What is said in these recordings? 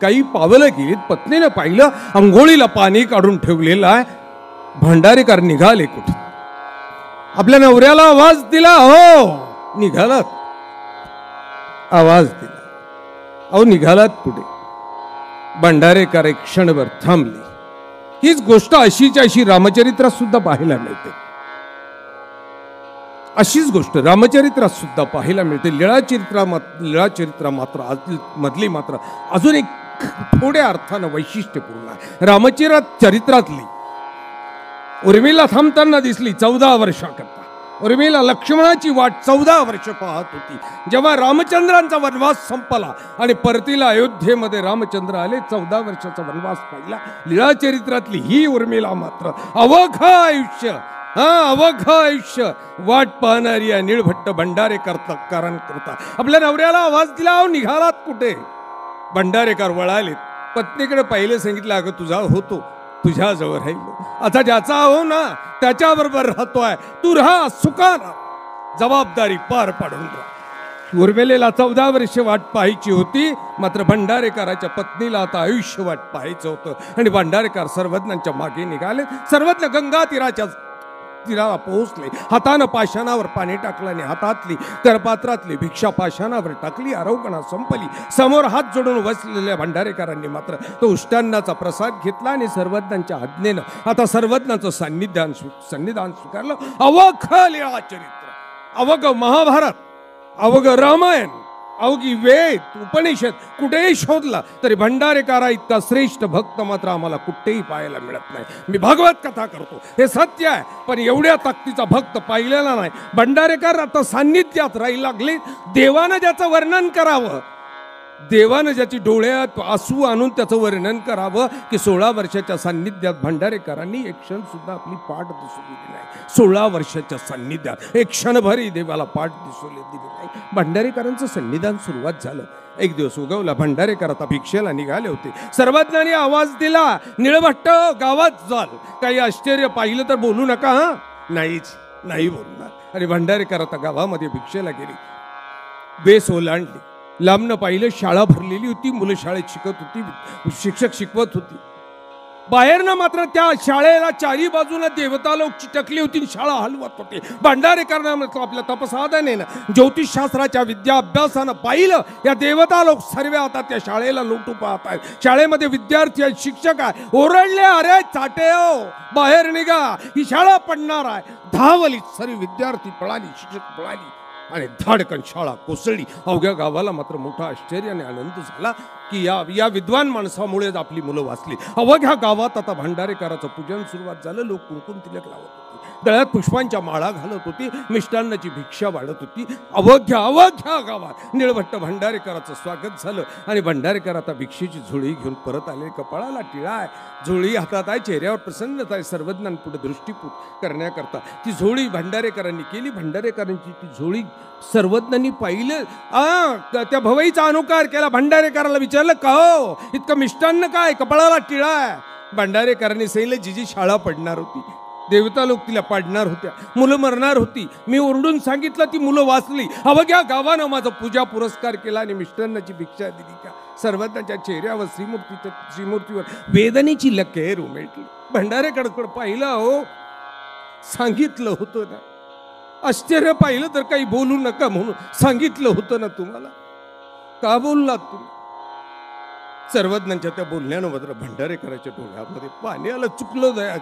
काही पावलं गेलीत. पत्नीनं पाहिलं अंघोळीला पाणी काढून ठेवलेलं आहे. भंडारेकर निघाले कुठे. आपल्या नवऱ्याला आवाज दिला, हो निघालात. आवाज दिला, अहो निघालात कुठे. भंडारेकर एक क्षणभर थांबले. हीच गोष्ट अशीच्या अशी रामचरित्रात सुद्धा पाहायला मिळते. अशीच गोष्ट रामचरित्रात सुद्धा पाहायला मिळते. लीळाचरित्रा मात्र मधली मात्र अजून एक थोड्या अर्थानं वैशिष्ट्यपूर्ण आहे. रामचरित्रातली उर्मिला थांबताना दिसली 14 वर्षाकरता. उर्मिला लक्ष्मणाची वाट 14 वर्ष पाहत होती. जेव्हा रामचंद्रांचा वनवास संपला आणि परतीला अयोध्येमध्ये रामचंद्र आले, 14 वर्षाचा वनवास पाहिला. लीळाचरित्रातली ही उर्मिला मात्र अवघं आयुष्य वाट पाहणारी आहे. निळभट्ट भंडारेकर करता आपल्या नवऱ्याला आवाज दिला, अहो निघालात कुठे. भंडारेकर वळाले. पत्नीकडे पहिले सांगितलं, अगं तुझा होतो, तुझ्याजवळ राहिलो. आता ज्याचा हो ना त्याच्याबरोबर राहतोय, तू राहा सुखानं, जबाबदारी पार पाडून राहा. उर्मिलेला 14 वर्ष वाट पाहायची होती, मात्र भंडारेकराच्या पत्नीला आता आयुष्य वाट पाहायचं होतं. आणि भंडारेकर सर्वज्ञांच्या मागे निघाले. सर्वज्ञ गंगा तीराला पोहोचले. हातानं पाषाणावर पाणी टाकलं आणि हातातली करपात्रातली भिक्षा पाषाणावर टाकली. आरोग्यणा संपली. समोर हात जोडून बसलेल्या भंडारेकरांनी मात्र तो उष्टांनाचा प्रसाद घेतला आणि सर्वज्ञांच्या आज्ञेनं आता सर्वज्ञांचं सन्निधान स्वीकारलं. अवघं लीळाचरित्र, अवघं महाभारत, अवघं रामायण, अवघी वेद उपनिषद कुठेही शोधला तरी भंडारेकरा इतका श्रेष्ठ भक्त मात्र आम्हाला कुठेही पाहायला मिळत नाही. मी भागवत कथा करतो, हे सत्य आहे, पण एवढ्या ताकदीचा भक्त पाहिलेला नाही. भंडारेकर आता सान्निध्यात राहायला लागले. देवानं ज्याचं वर्णन करावं, देवानं ज्याची डोळ्यात आसू आणून त्याचं वर्णन करावं, की 16 वर्षाच्या सान्निध्यात भंडारेकरांनी एक क्षण सुद्धा आपली पाठ दिसू दिली नाही. 16 वर्षाच्या सान्निध्यात एक क्षणभरही देवाला पाठ दिसू दिली नाही. भंडारेकरांचं सन्निधान सुरुवात झालं. एक दिवस उगवला. भंडारेकर आता भिक्षेला निघाले होते. सर्वज्ञांनी आवाज दिला, निळभट्ट गावात जाल. काही आश्चर्य पाहिलं तर बोलू नका. हा नाही बोलणार. आणि भंडारेकर आता गावामध्ये भिक्षेला गेली. बेस ओलांडली. लांबनं पाहिलं शाळा भरलेली होती. मुलं शाळेत शिकत होती, शिक्षक शिकवत होती. बाहेरनं मात्र त्या शाळेला चारी बाजूला देवता लोक चिटकली होती, शाळा हलवत होते. भंडारेकरांना म्हटलं आपल्या तपसाधनेनं ज्योतिषशास्त्राच्या विद्या अभ्यासानं पाहिलं, या देवता लोक सर्व आता त्या शाळेला लोटू पाहत आहेत. शाळेमध्ये विद्यार्थी आहेत, शिक्षक आहे. ओरडले, अरे चाटे हो बाहेर निघा, ही शाळा पडणार आहे. धावली सर्व विद्यार्थी पळाली, शिक्षक पळाली आणि धाडकन शाळा कोसळली. अवघ्या गावाला मात्र मोठा आश्चर्य आणि आनंद झाला की या विद्वान माणसामुळेच आपली मुलं वाचली. अवघ्या गावात आता भंडारेकराचं पूजन सुरुवात झालं. लोक कुंकुम तिलक लावत होते, गळ्यात पुष्पांच्या माळा घालत होती, मिष्टान्नाची भिक्षा वाढत होती. अवघ्या गावात निळभट्ट भंडारेकराचं स्वागत झालं. आणि भंडारेकर आता भिक्षेची झोळी घेऊन परत आले. कपाळाला टिळा आहे, झोळी हातात आहे, चेहऱ्यावर प्रसन्नता आहे. सर्वज्ञांपुढे दृष्टीपूत करण्याकरता ती झोळी भंडारेकरांनी केली. भंडारेकरांची ती झोळी सर्वज्ञांनी पाहिलं. त्या भवईचा अनुकार केला. भंडारेकराला विचारलं, का हो इतकं मिष्टान्न काय, कपाळाला टिळा आहे. भंडारेकरांनी सांगितलं, जी शाळा पडणार होती, देवता लोक तिला पाडणार होत्या, मुलं मरणार होती, मी ओरडून सांगितलं, ती मुलं वाचली. अवघ्या गावानं माझा पूजा पुरस्कार केला आणि मिष्टान्नाची भिक्षा दिली का. सर्वज्ञाच्या चेहऱ्यावर श्रीमूर्तीवर वेदनेची लकेर उमटली. भंडारेकडे पाहिलं, हो सांगितलं होतं ना, आश्चर्य पाहिलं तर काही बोलू नका म्हणून सांगितलं होतं ना तुम्हाला, का बोललात तुम्ही. सर्वज्ञांच्या त्या बोलण्यानं मात्र भंडारेकराच्या डोळ्यामध्ये पाणी आलं. चुकलो दया,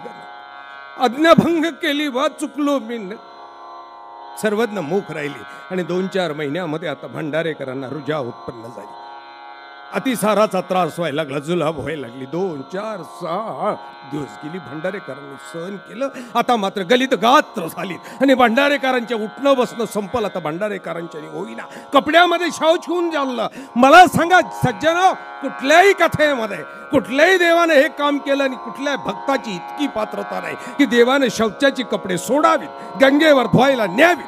आज्ञाभंग केली वा, चुकलो मी. सर्वज्ञ मूक राहिली आणि 2-4 महिन्यामध्ये आता भंडारेकरांना रुजा उत्पन्न झाली. अतिसाराचा त्रास व्हायला लागला, जुलाब व्हायला लागली. 2-4-6 दिवस गेली. भंडारेकरांनी सहन केलं. आता मात्र गलित गात्र झाली आणि भंडारेकरांच्या उठणं बसणं संपलं. आता भंडारेकरांच्या होईना. कपड्यामध्ये शौच होऊन झालं. मला सांगा सज्जनो, कुठल्याही कथेमध्ये कुठल्याही देवाने हे काम केलं आणि कुठल्याही भक्ताची इतकी पात्रता नाही की देवाने शौचाची कपडे सोडावीत, गंगेवर धुवायला न्यावीत,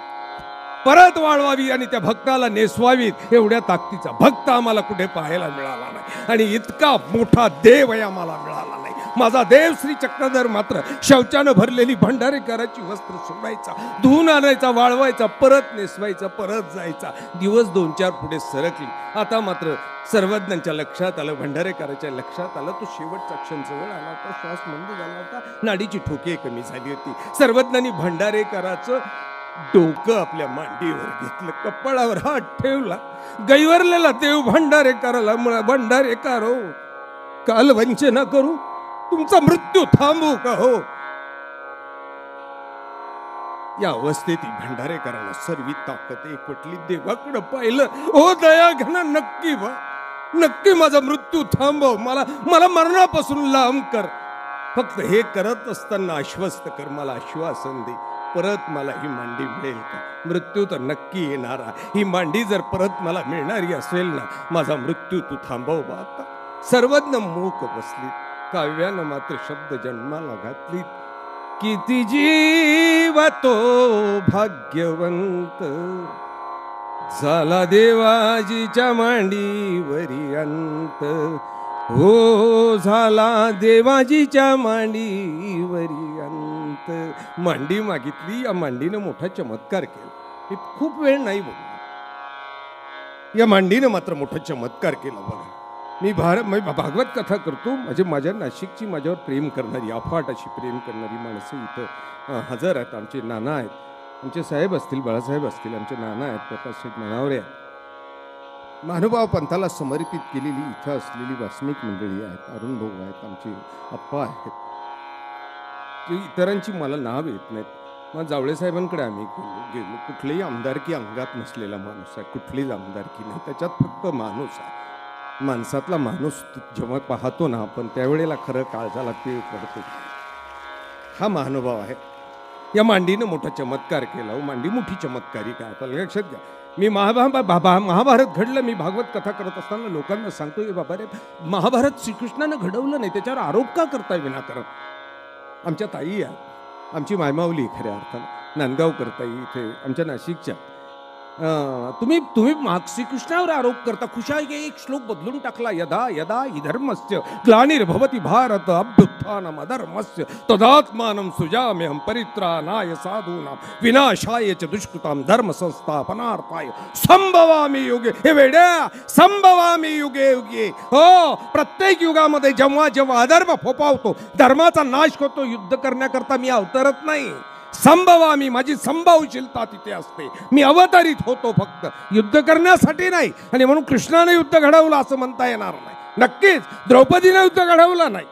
परत वाळवावी आणि त्या भक्ताला नेसवावीत. एवढ्या ताकदीचा भक्त आम्हाला कुठे पाहायला मिळाला नाही आणि इतका मोठा देव आम्हाला मिळाला नाही. माझा देव श्री चक्रधर मात्र शौचानं भरलेली भंडारेकराची वस्त्र सोडायचा, धुवून आणायचा, वाळवायचा, परत नेसवायचा, परत जायचा. दिवस 2-4 पुढे सरकली. आता मात्र सर्वज्ञांच्या लक्षात आलं, भंडारेकराच्या लक्षात आलं, तो शेवटचा क्षण जवळ आला होता, श्वास मंद झाला होता, नाडीची ठोके कमी झाली होती. सर्वज्ञांनी भंडारेकराचं डोकं आपल्या मांडीवर घेतलं, कपाळावर हात ठेवला. गैवरलेला देव भंडारेकराला भंडारेकर हो, काल वंचना करू, तुमचा मृत्यू थांबू का हो. या अवस्थेत भंडारेकराला सर्वी ताकद एकवटली, देवाकडे पाहिलं. ओ दया घना, नक्की वा, नक्की माझा मृत्यू थांबव, मला मरणापासून लांब कर. फक्त हे करत असताना आश्वस्त कर, मला आश्वासन दे, परत मला ही मांडी मिळेल का. मृत्यू तर नक्की येणार, ही मांडी जर परत मला मिळणारी असेल ना, माझा मृत्यू तू थांबव बा. आता सर्वज्ञ मूक बसली, काव्यानं मात्र शब्द जन्माला घातली. किती जीव तो भाग्यवंत, झाला देवाजीच्या मांडीवरी अंत. हो झाला देवाजीच्या मांडीवरी अंत. मांडी मागितली, या मांडीनं मोठा चमत्कार केला. हे खूप वेळ नाही बोललो, या मांडीनं मात्र मोठा चमत्कार केला. बघा, मी भागवत कथा करतो, माझ्या नाशिकची, माझ्यावर प्रेम करणारी, अफाट अशी प्रेम करणारी माणसं इथं हजर आहेत. आमचे नाना आहेत, आमचे साहेब असतील, बाळासाहेब असतील, आमचे नाना आहेत, प्रकाश शेठ नानावरे आहेत. महानुभाव पंथाला समर्पित केलेली इथं असलेली वासनिक मंडळी आहेत, अरुण भाऊ आहेत, आमचे अप्पा आहेत. इतरांची मला नाव येत नाहीत. मग जावळे साहेबांकडे आम्ही गेलो. कुठलेही आमदारकी अंगात नसलेला माणूस आहे, कुठलीच आमदारकी नाही, त्याच्यात फक्त माणूस आहे. माणसातला माणूस जेव्हा पाहतो ना आपण, त्यावेळेला खरं काळजाला पीळ पडतो. हा महानुभाव आहे. या मांडीनं मोठा चमत्कार केला. मांडी मोठी चमत्कारी काय, पण लक्षात घ्या, मी महाभारत घडलं, मी भागवत कथा करत असताना लोकांना सांगतोय, बाबा रे, महाभारत श्रीकृष्णानं घडवलं नाही, त्याच्यावर आरोप का करताय विनाकारण. आमच्या ताई आहे, आमची मायमावली खऱ्या अर्थानं, नांदगावकर ताई इथे आमच्या नाशिकच्या. तुम्ही श्रीकृष्णावर आरोप करता. खुशाल एक श्लोक बदलून टाकला, यदा यदा धर्मस्य ग्लानिर्भवति भारत अभ्युत्थानम अधर्मस्य तदात्मानं सुजाम्यहं परित्राणाय साधूनां विनाशाय च दुष्कृतां धर्म संस्थापनार्थाय संभवामि युगे. हे वेड्या, संभवामि युगे युगे. हो, प्रत्येक युगामध्ये जेव्हा जेव्हा अधर्म फोपावतो, धर्माचा नाश होतो, युद्ध करण्याकरता मी अवतरत नाही. संभवामी, माझी संभावशीलता तिथे असते. मी अवतरित होतो फक्त युद्ध करण्यासाठी नाही. आणि म्हणून कृष्णाने युद्ध घडवलं असं म्हणता येणार नाही. नक्कीच द्रौपदीने युद्ध घडवलं नाही,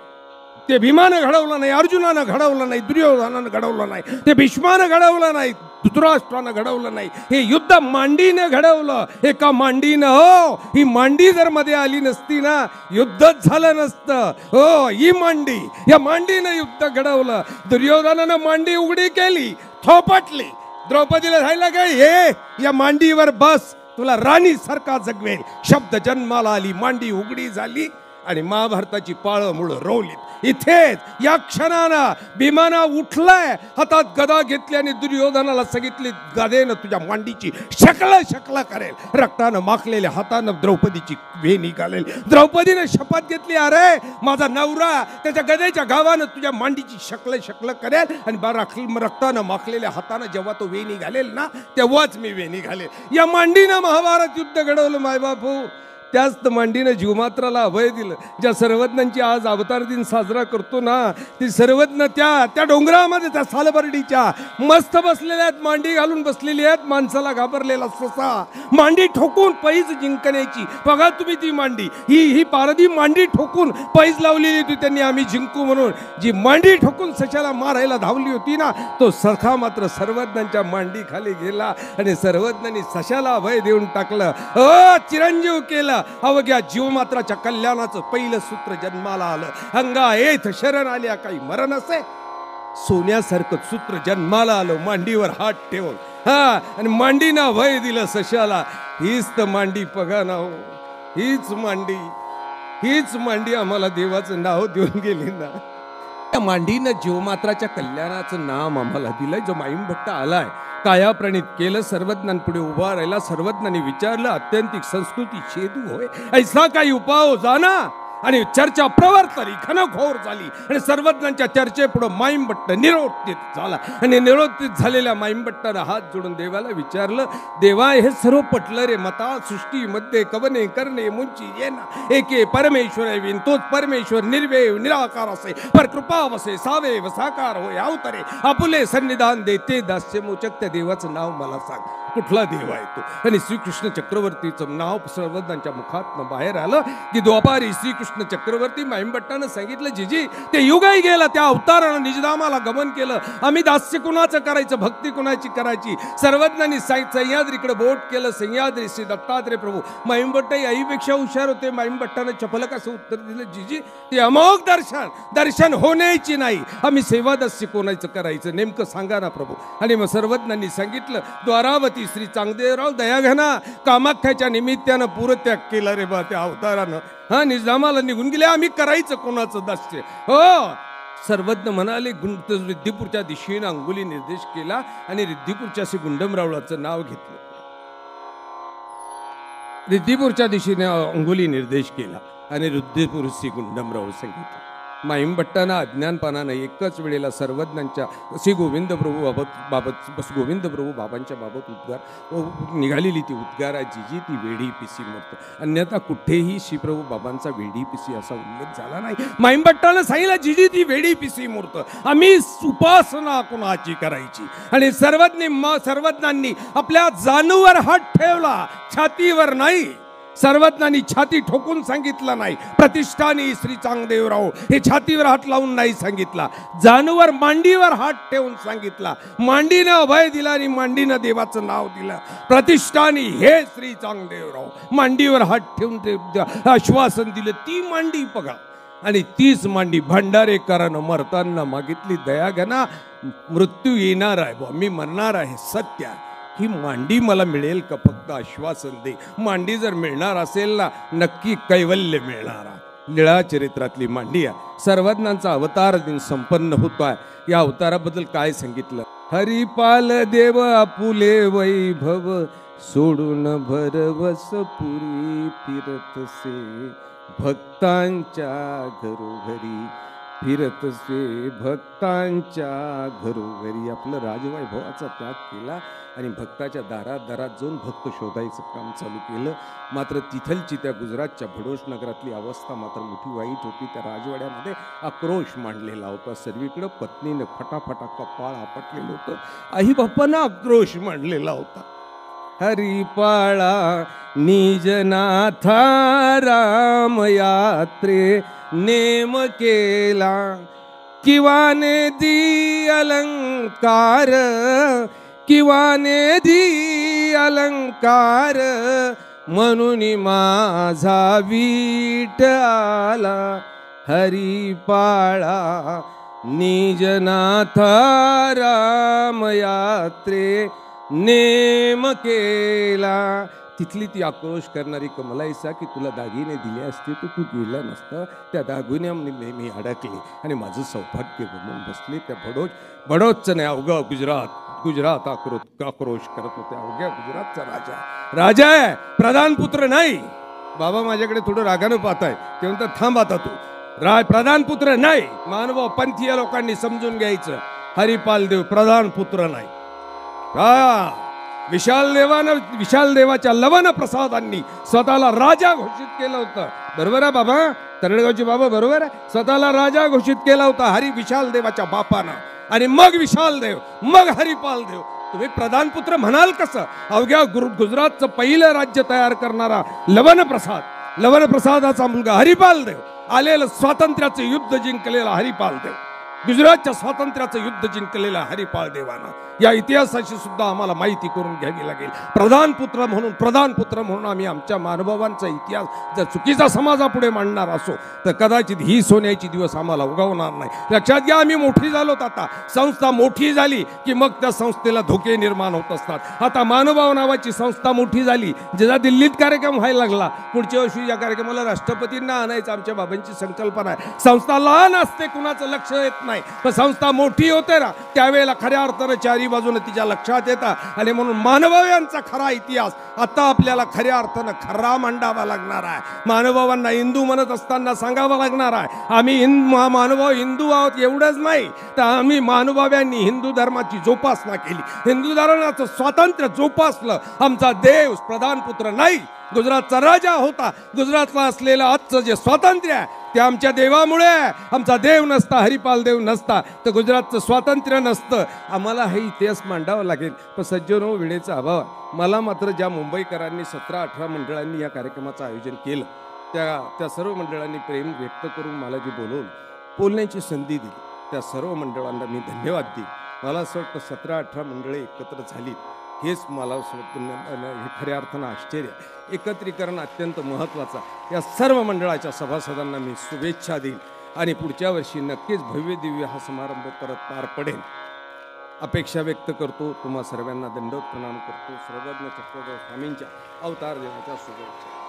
ते भीमानं घडवलं नाही, अर्जुनानं घडवलं नाही, दुर्योधनानं घडवलं नाही, ते भीष्मानं घडवलं नाही, धृतराष्ट्रानं घडवलं नाही. हे युद्ध मांडीनं घडवलं, एका मांडीनं. हो, ही मांडी जर मध्ये आली नसती ना, युद्धच झालं नसतं. हो, ही मांडी, या मांडीनं युद्ध घडवलं. दुर्योधनानं मांडी उघडी केली, थोपटली. द्रौपदीला झाला काय, हे या मांडीवर बस, तुला राणी सारखा जगवेल. शब्द जन्माला आली, मांडी उघडी झाली आणि महाभारताची पाळं मुळं रोवलीत. इथेच या क्षणानं भीमानं उठलाय, हातात गदा घेतली आणि दुर्योधनाला सांगितली, गदेनं तुझ्या मांडीची शकल करेल. रक्तानं माखलेल्या हातानं द्रौपदीची वेणी घालेल. द्रौपदीने शपथ घेतली, अरे माझा नवरा त्याच्या गदेच्या गावानं तुझ्या मांडीची शकल करेल आणि रक्तानं माखलेल्या हातानं जेव्हा तो वेणी घालेल ना, तेव्हाच मी वेणी घालेल. या मांडीनं महाभारत युद्ध घडवलं मायबापू. त्याच मांडीनं जीवमात्राला अभय दिलं. ज्या सर्वज्ञांची आज अवतार दिन साजरा करतो ना, ती सर्वज्ञ त्या डोंगरामध्ये, त्या सालबर्डीच्या मस्त बसलेल्या आहेत, मांडी घालून बसलेली आहेत. माणसाला घाबरलेला ससा मांडी ठोकून पैज जिंकण्याची. बघा तुम्ही ती मांडी, ही पारधी मांडी ठोकून पैज लावलेली होती त्यांनी, आम्ही जिंकू म्हणून. जी मांडी ठोकून सशाला मारायला धावली होती ना, तो सखा मात्र सर्वज्ञांच्या मांडी खाली गेला आणि सर्वज्ञांनी सशाला अभय देऊन टाकलं. चिरंजीव केलं. अवघ्या जीवमात्राच्या कल्याणाचं पहिलं सूत्र जन्माला आलं. अंगा येथ शरण आल्या काही मरण असे, सोन्यासारखं सूत्र जन्माला आलं. मांडीवर हात ठेवून, आणि मांडीना भय दिलं सशाला. हीच तर मांडी बघा ना, हो, हीच मांडी आम्हाला देवाचं नाव देऊन गेली ना. त्या मांडीनं जीवमात्राच्या कल्याणाचं नाम आम्हाला दिलंय. जो माईम भट्ट आलाय, काया प्रणित केलं, सर्वज्ञांपुढे उभा राहिला. सर्वज्ञांनी विचारलं, अत्यंतिक संस्कृती छेदू होय, ऐसा काही उपाव जाना. आणि चर्चा प्रवर्तली, घनघोर झाली आणि सर्वज्ञांच्या चर्चेपुढे माईंभट्ट निरोत्थित झाला. आणि निरोत्थित झालेल्या माईंभट्टानं हात जोडून देवाला विचारलं, देवा हे सर्व पटलं रे मता, सृष्टीमध्ये कवने करणे मुंची येना एके परमेश्वर विन, तोच परमेश्वर निर्वेव निराकार असे, पर कृपा वसे सावेव साकार होय अवतरे, आपुले सन्निधान देते दास्य मोचक. त्या देवाचं नाव मला सांग, कुठला देव आहे तो? आणि श्रीकृष्ण चक्रवर्तीचं नाव सर्वज्ञांच्या मुखातनं बाहेर आलं की द्वापारी श्रीकृष्ण चक्रवर्ती. माईंभट्टानं सांगितलं, जिजी ते युगही गेलं, त्या अवतारानं निजधामाला गमन केलं. आम्ही दास्य कुणाचं करायचं, भक्ती कुणाची करायची? सर्वज्ञांनी सह्याद्रीकडे बोट केलं, सह्याद्री श्री दत्तात्रय प्रभू. माईंभट्ट आईपेक्षा हुशार होते. माईंभट्टानं चपलक असं उत्तर दिलं, जिजी ते अमोघ दर्शन होण्याची नाही, आम्ही सेवा दास्य कोणाचं करायचं नेमकं सांगा ना प्रभू. आणि मग सर्वज्ञांनी सांगितलं, द्वारावती श्री चांगदेवराव दयाघना कामाख्याच्या निमित्तानं पूरत्याग केला रे बा त्या अवतारानं. हा निजामाला निघून गेले, आम्ही करायचं कोणाचं दास्य? हो. सर्वज्ञ म्हणाले, रिद्धिपूरच्या दिशेनं अंगुली निर्देश केला आणि रिद्धिपूरच्या श्री गुंडमरावळाचं नाव घेतलं. रिद्धिपूरच्या दिशेने अंगुली निर्देश केला आणि रिद्धिपूर श्री गुंडमराव सांगितलं. माईंभट्टानं अज्ञानपणानं एकच वेळेला सर्वज्ञांच्या श्री गोविंद प्रभू बाबत गोविंद प्रभू बाबांच्या बाबत उद्गार निघालेली ती उद्गारा जिजी ती वेडी पिसी मूर्त. अन्यथा कुठेही श्रीप्रभू बाबांचा वेडी पिसी असा उल्लेख झाला नाही. माईंभट्टानं सांगितलं, जिजी ती वेडी पिसी मूर्त, आम्ही उपासना कुणाची करायची? आणि सर्वज्ञांनी आपल्या जाणूवर हात ठेवला, छातीवर नाही. सर्वज्ञांनी छाती ठोकून सांगितलं नाही. प्रतिष्ठानी श्री चांगदेवराव हे छातीवर हात लावून नाही सांगितला, जानवर मांडीवर हात ठेवून सांगितला. मांडीनं अभय दिला आणि मांडीनं देवाचं नाव दिलं. प्रतिष्ठानी हे श्री चांगदेवराव मांडीवर हात ठेवून आश्वासन दिलं. ती मांडी बघा, आणि तीच मांडी भंडारेकरानं मरताना मागितली, दयाघना मृत्यू येणार आहे बा, मी मरणार आहे सत्य, ही मांडी मला मिळेल का? फक्त आश्वासन दे. मांडी जर मिळणार असेल ना, नक्की कैवल्य मिळणार. लीळा चरित्रातली मांडी आहे. सर्वज्ञांचा अवतार दिन संपन्न होतोय. या अवताराबद्दल काय सांगितलं? हरिपाल देव आपुले वैभव सोडून भरवस पुरी फिरतसे भक्तांच्या घरोघरी, फिरतसे भक्तांच्या घरोघरी. आपलं राजवैभवाचा त्याग केला आणि भक्ताच्या दारात जाऊन भक्त शोधायचं काम चालू केलं. मात्र तिथलची त्या गुजरातच्या भडोश नगरातली अवस्था मात्र मोठी वाईट होती. त्या राजवाड्यामध्ये आक्रोश मांडलेला होता. सर्वीकडं पत्नीनं फटाफटा कपाळ आपटलेलं होतं. आई बाप्पांना आक्रोश मांडलेला होता. हरिपाळा निजनाथा राम यात्रे नेम केला, किवाने दी अलंकार, किवाने दी अलंकार, म्हणून माझा वीट आला. हरिपाळा निजनाथा राम यात्रे नेम केला. तिथली ती आक्रोश करणारी कमलाईसा की तुला दागिने दिले असते तर तू गेला नसतं. त्या दागिन्यामध्ये मी अडकले आणि माझं सौभाग्य गमून बसले. त्या भडोचचं नाही, अवघा गुजरात आक्रोश करत होते. अवघ्या गुजरातचा राजा आहे, प्रधान पुत्र नाही. बाबा माझ्याकडे थोडं रागानं पाहताय, ते म्हणतात थांब आता तू. प्रधान पुत्र नाही. मानव पंथीय लोकांनी समजून घ्यायचं, हरिपाल देव प्रधान पुत्र नाही. विशाल देवाच्या लवण प्रसादांनी स्वतःला राजा घोषित केलं होतं. बरोबर आहे बाबा, तरडगावचे बाबा बरोबर आहे. स्वतःला राजा घोषित केला होता विशाल देवाच्या बापानं. आणि मग विशाल देव, मग हरिपाल देव. तुम्ही प्रधान पुत्र म्हणाल कसं? अवघ्या गुजरातचं पहिलं राज्य तयार करणारा लवण प्रसादाचा मुलगा हरिपाल देव. आलेलं स्वातंत्र्याचं युद्ध जिंकलेला हरिपाल देव, गुजरातच्या स्वातंत्र्याचं युद्ध जिंकलेला हरिपाल देवानं. या इतिहासाची सुद्धा आम्हाला माहिती करून घ्यावी लागेल. प्रधान पुत्र म्हणून आम्ही आमच्या महानुभावांचा इतिहास जर चुकीचा समाजापुढे मांडणार असो तर कदाचित ही सोन्याची दिवस आम्हाला उगवणार नाही. लक्षात घ्या, आम्ही मोठी झालोत. आता संस्था मोठी झाली की मग त्या संस्थेला धोके निर्माण होत असतात. आता महानुभाव नावाची संस्था मोठी झाली, ज्याचा दिल्लीत कार्यक्रम व्हायला लागला. पुढच्या वर्षी या कार्यक्रमाला राष्ट्रपतींना आणायचं आमच्या बाबांची संकल्पना आहे. संस्था लहान असते, कुणाचं लक्ष येत नाही. नाही. पण संस्था मोठी होते ना त्यावेळेला खऱ्या अर्थानं चारी बाजूने तिच्या लक्षात येतात आणि म्हणून मानभावांचा खरा इतिहास आता आपल्याला खऱ्या अर्थानं खरा मांडावा लागणार आहे. महानुभावांना हिंदू म्हणत असताना सांगावं लागणार आहे आम्ही महानुभाव हिंदू आहोत एवढंच नाही तर आम्ही महानुभाव्यांनी हिंदू धर्माची जोपासना केली, हिंदू धर्माचं स्वातंत्र्य जोपासलं. आमचा देव प्रधान पुत्र नाही, गुजरातचा राजा होता. गुजरातला असलेलं आजचं जे स्वातंत्र्य आहे ते आमच्या देवामुळे आहे. आमचा देव नसता, हरिपाल देव नसता तर गुजरातचं स्वातंत्र्य नसतं. आम्हाला हे इतिहास मांडावा लागेल. पण सज्जनो वेळेचा अभाव आहे. मला मात्र ज्या मुंबईकरांनी 17-18 मंडळांनी या कार्यक्रमाचं आयोजन केलं त्या सर्व मंडळांनी प्रेम व्यक्त करून मला जे बोलण्याची संधी दिली त्या सर्व मंडळांना मी धन्यवाद देईन. मला असं वाटतं 17-18 मंडळे एकत्र झाली हेच मला असं वाटतं हे खऱ्या अर्थानं आश्चर्य. एकत्रीकरण अत्यंत महत्त्वाचं. या सर्व मंडळाच्या सभासदांना मी शुभेच्छा देईन आणि पुढच्या वर्षी नक्कीच भव्य दिव्य हा समारंभ परत पार पडेल अपेक्षा व्यक्त करतो. तुम्हा सर्वांना दंडवत प्रणाम करतो. सर्वज्ञ चक्रधर स्वामींच्या अवतार दिनाच्या शुभेच्छा.